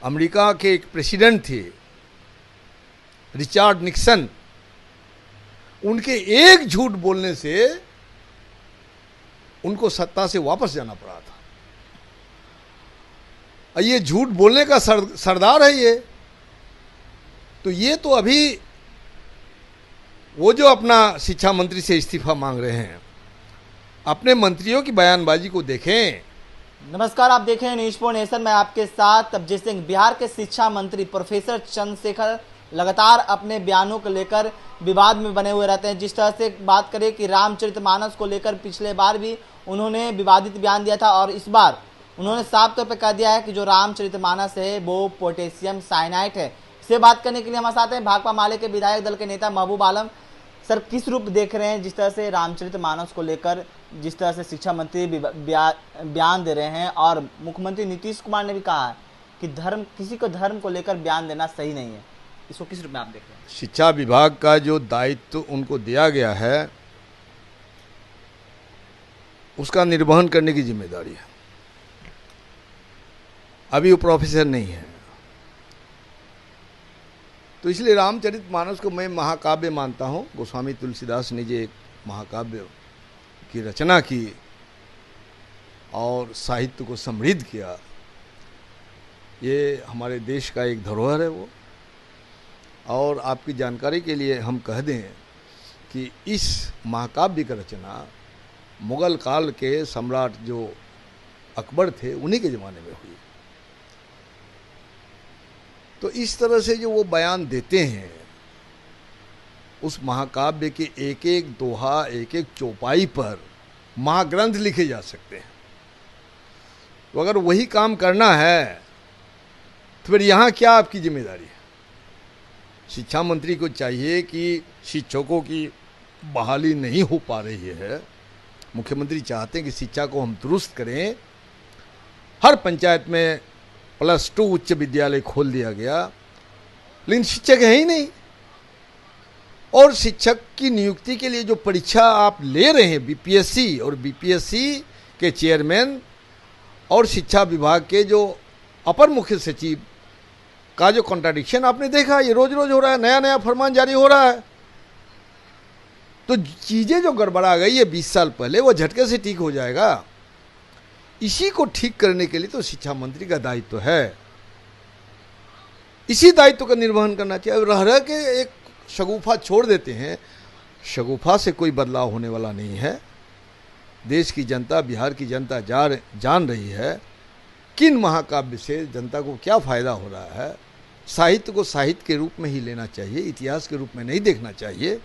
America के एक president थे रिचर्ड निक्सन, उनके एक झूठ बोलने से उनको सत्ता से वापस जाना पड़ा था। ये झूठ बोलने का सरदार है ये। तो ये तो अभी वो जो अपना शिक्षा मंत्री से इस्तीफा मांग रहे हैं, अपने मंत्रियों की बयानबाजी को देखें। नमस्कार, आप देख रहे हैं न्यूज़4 नेशन में आपके साथ अभिजीत सिंह। बिहार के शिक्षा मंत्री प्रोफेसर चंद्रशेखर लगातार अपने बयानों को लेकर विवाद में बने हुए रहते हैं। जिस तरह से बात करें कि रामचरितमानस को लेकर पिछले बार भी उन्होंने विवादित बयान दिया था और इस बार उन्होंने साफ तौर पर कह दिया है कि जो रामचरितमानस है वो पोटेशियम साइनाइड है। इसे बात करने के लिए हमारे साथ हैं भाकपा माले के विधायक दल के नेता महबूब आलम। सर, किस रूप देख रहे हैं जिस तरह से रामचरितमानस को लेकर जिस तरह से शिक्षा मंत्री बयान दे रहे हैं, और मुख्यमंत्री नीतीश कुमार ने भी कहा है कि किसी को धर्म को लेकर बयान देना सही नहीं है, इसको किस रूप में आप देख रहे हैं? शिक्षा विभाग का जो दायित्व उनको दिया गया है उसका निर्वहन करने की जिम्मेदारी है। अभी वो प्रोफेसर नहीं है, तो इसलिए रामचरितमानस को मैं महाकाव्य मानता हूँ। गोस्वामी तुलसीदास ने जो एक महाकाव्य की रचना की और साहित्य को समृद्ध किया, ये हमारे देश का एक धरोहर है वो। और आपकी जानकारी के लिए हम कह दें कि इस महाकाव्य की रचना मुगल काल के सम्राट जो अकबर थे उन्हीं के ज़माने में हुई। तो इस तरह से जो वो बयान देते हैं, उस महाकाव्य के एक एक दोहा, एक एक चौपाई पर महाग्रंथ लिखे जा सकते हैं। तो अगर वही काम करना है तो फिर यहाँ क्या आपकी जिम्मेदारी है? शिक्षा मंत्री को चाहिए कि शिक्षकों की बहाली नहीं हो पा रही है, मुख्यमंत्री चाहते हैं कि शिक्षा को हम दुरुस्त करें। हर पंचायत में +2 उच्च विद्यालय खोल दिया गया, लेकिन शिक्षक है ही नहीं। और शिक्षक की नियुक्ति के लिए जो परीक्षा आप ले रहे हैं, बीपीएससी, और बीपीएससी के चेयरमैन और शिक्षा विभाग के जो अपर मुख्य सचिव का जो कॉन्ट्राडिक्शन आपने देखा, ये रोज रोज हो रहा है, नया नया फरमान जारी हो रहा है। तो चीज़ें जो गड़बड़ा गई है 20 साल पहले, वो झटके से ठीक हो जाएगा। इसी को ठीक करने के लिए तो शिक्षा मंत्री का दायित्व है, इसी दायित्व का निर्वहन करना चाहिए। रह रह के एक शगुफा छोड़ देते हैं, शगुफा से कोई बदलाव होने वाला नहीं है। देश की जनता, बिहार की जनता जान रही है किन महाकाव्य से जनता को क्या फ़ायदा हो रहा है। साहित्य को साहित्य के रूप में ही लेना चाहिए, इतिहास के रूप में नहीं देखना चाहिए।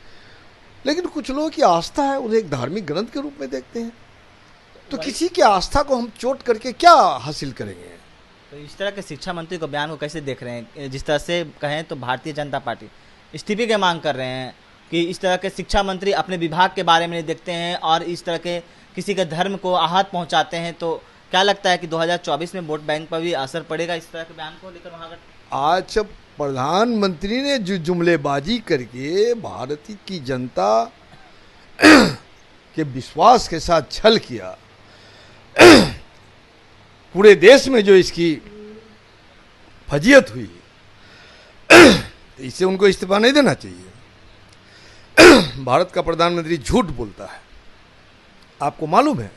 लेकिन कुछ लोगों की आस्था है, उन्हें एक धार्मिक ग्रंथ के रूप में देखते हैं। तो किसी की आस्था को हम चोट करके क्या हासिल करेंगे? तो इस तरह के शिक्षा मंत्री को बयान को कैसे देख रहे हैं? जिस तरह से कहें तो भारतीय जनता पार्टी इस्तीफे की मांग कर रहे हैं कि इस तरह के शिक्षा मंत्री अपने विभाग के बारे में नहीं देखते हैं और इस तरह के किसी के धर्म को आहत पहुंचाते हैं। तो क्या लगता है कि 2024 में वोट बैंक पर भी असर पड़ेगा इस तरह के बयान को लेकर? वहाँ आज प्रधानमंत्री ने जो जुमलेबाजी करके भारत की जनता के विश्वास के साथ छल किया, पूरे देश में जो इसकी फजीयत हुई, इससे उनको इस्तीफा नहीं देना चाहिए। भारत का प्रधानमंत्री झूठ बोलता है। आपको मालूम है,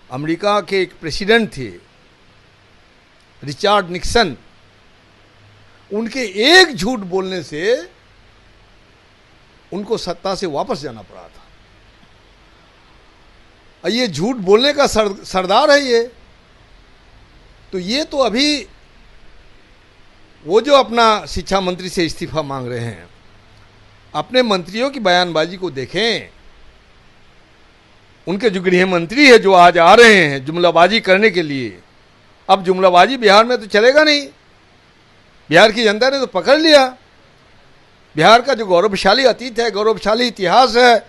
अमेरिका के एक प्रेसिडेंट थे रिचर्ड निक्सन, उनके एक झूठ बोलने से उनको सत्ता से वापस जाना पड़ा था। ये झूठ बोलने का सरदार है ये। तो ये तो अभी वो जो अपना शिक्षा मंत्री से इस्तीफा मांग रहे हैं, अपने मंत्रियों की बयानबाजी को देखें। उनके जो गृह मंत्री है जो आज आ रहे हैं जुमलाबाजी करने के लिए, अब जुमलाबाजी बिहार में तो चलेगा नहीं। बिहार की जनता ने तो पकड़ लिया। बिहार का जो गौरवशाली अतीत है, गौरवशाली इतिहास है,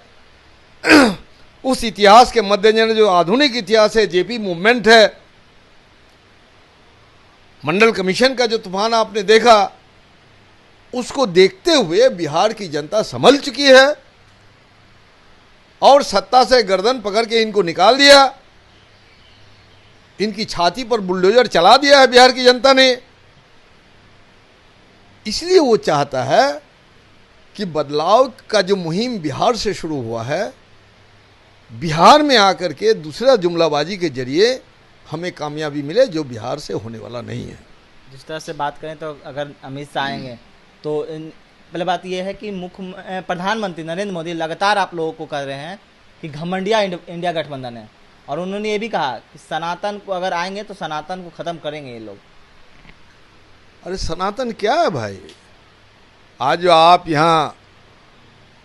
उस इतिहास के मद्देनजर जो आधुनिक इतिहास है, जेपी मूवमेंट है, मंडल कमीशन का जो तूफान आपने देखा, उसको देखते हुए बिहार की जनता संभल चुकी है और सत्ता से गर्दन पकड़ के इनको निकाल दिया। इनकी छाती पर बुलडोजर चला दिया है बिहार की जनता ने। इसलिए वो चाहता है कि बदलाव का जो मुहिम बिहार से शुरू हुआ है, बिहार में आकर के दूसरा जुमलाबाजी के जरिए हमें कामयाबी मिले, जो बिहार से होने वाला नहीं है। जिस तरह से बात करें तो अगर अमित शाह आएंगे तो पहले बात यह है कि प्रधानमंत्री नरेंद्र मोदी लगातार आप लोगों को कह रहे हैं कि घमंडिया इंडिया गठबंधन है, और उन्होंने ये भी कहा कि सनातन को अगर आएंगे तो सनातन को ख़त्म करेंगे ये लोग। अरे सनातन क्या है भाई? आज जो आप यहाँ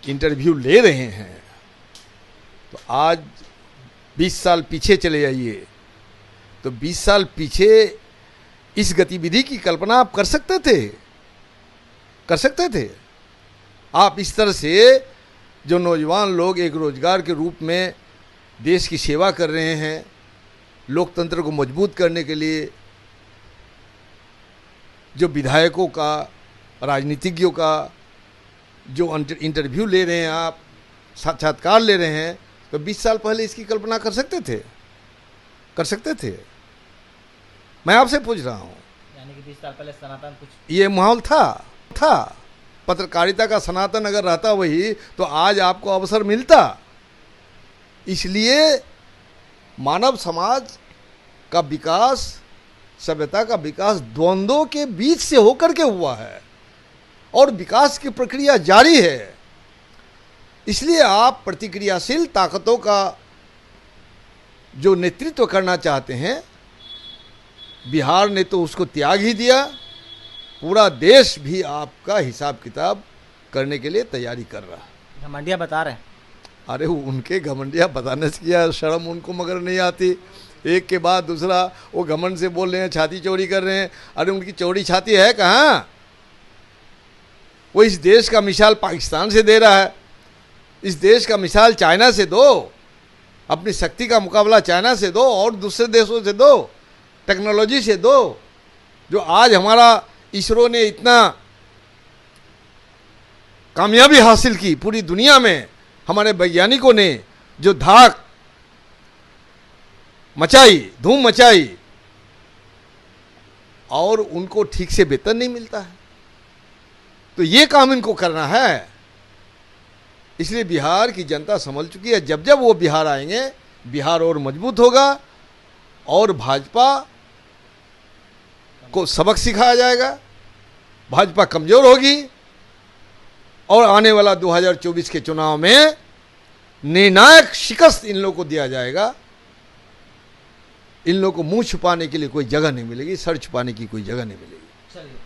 इंटरव्यू ले रहे हैं, तो आज 20 साल पीछे चले जाइए, तो 20 साल पीछे इस गतिविधि की कल्पना आप कर सकते थे? कर सकते थे? आप इस तरह से जो नौजवान लोग एक रोजगार के रूप में देश की सेवा कर रहे हैं, लोकतंत्र को मजबूत करने के लिए जो विधायकों का, राजनीतिज्ञों का जो इंटरव्यू ले रहे हैं, आप साक्षात्कार ले रहे हैं, तो 20 साल पहले इसकी कल्पना कर सकते थे? कर सकते थे? मैं आपसे पूछ रहा हूँ। यानी कि 20 साल पहले सनातन कुछ ये माहौल था पत्रकारिता का सनातन अगर रहता वही, तो आज आपको अवसर मिलता। इसलिए मानव समाज का विकास, सभ्यता का विकास द्वंद्वों के बीच से होकर के हुआ है, और विकास की प्रक्रिया जारी है। इसलिए आप प्रतिक्रियाशील ताकतों का जो नेतृत्व करना चाहते हैं, बिहार ने तो उसको त्याग ही दिया, पूरा देश भी आपका हिसाब किताब करने के लिए तैयारी कर रहा है। घमंडिया बता रहे हैं। अरे उनके घमंडिया बताने से क्या शर्म उनको मगर नहीं आती? एक के बाद दूसरा वो घमंड से बोल रहे हैं, छाती चौड़ी कर रहे हैं। अरे उनकी चौड़ी छाती है कहाँ? वो इस देश का मिसाल पाकिस्तान से दे रहा है, इस देश का मिसाल चाइना से दो, अपनी शक्ति का मुकाबला चाइना से दो और दूसरे देशों से दो, टेक्नोलॉजी से दो। जो आज हमारा इसरो ने इतना कामयाबी हासिल की पूरी दुनिया में, हमारे वैज्ञानिकों ने जो धाक मचाई, धूम मचाई, और उनको ठीक से वेतन नहीं मिलता है। तो ये काम इनको करना है। इसलिए बिहार की जनता समझ चुकी है, जब जब वो बिहार आएंगे, बिहार और मजबूत होगा और भाजपा को सबक सिखाया जाएगा, भाजपा कमजोर होगी, और आने वाला 2024 के चुनाव में निर्णायक शिकस्त इन लोगों को दिया जाएगा। इन लोगों को मुंह छुपाने के लिए कोई जगह नहीं मिलेगी, सर छुपाने की कोई जगह नहीं मिलेगी। चलिए,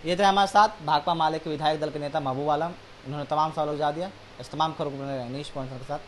ये थे हमारे साथ भाकपा माले के विधायक दल के नेता महबूब आलम। उन्होंने तमाम सवालों का जवाब दिया। इस तमाम खबरों को नीश पहुंचने के साथ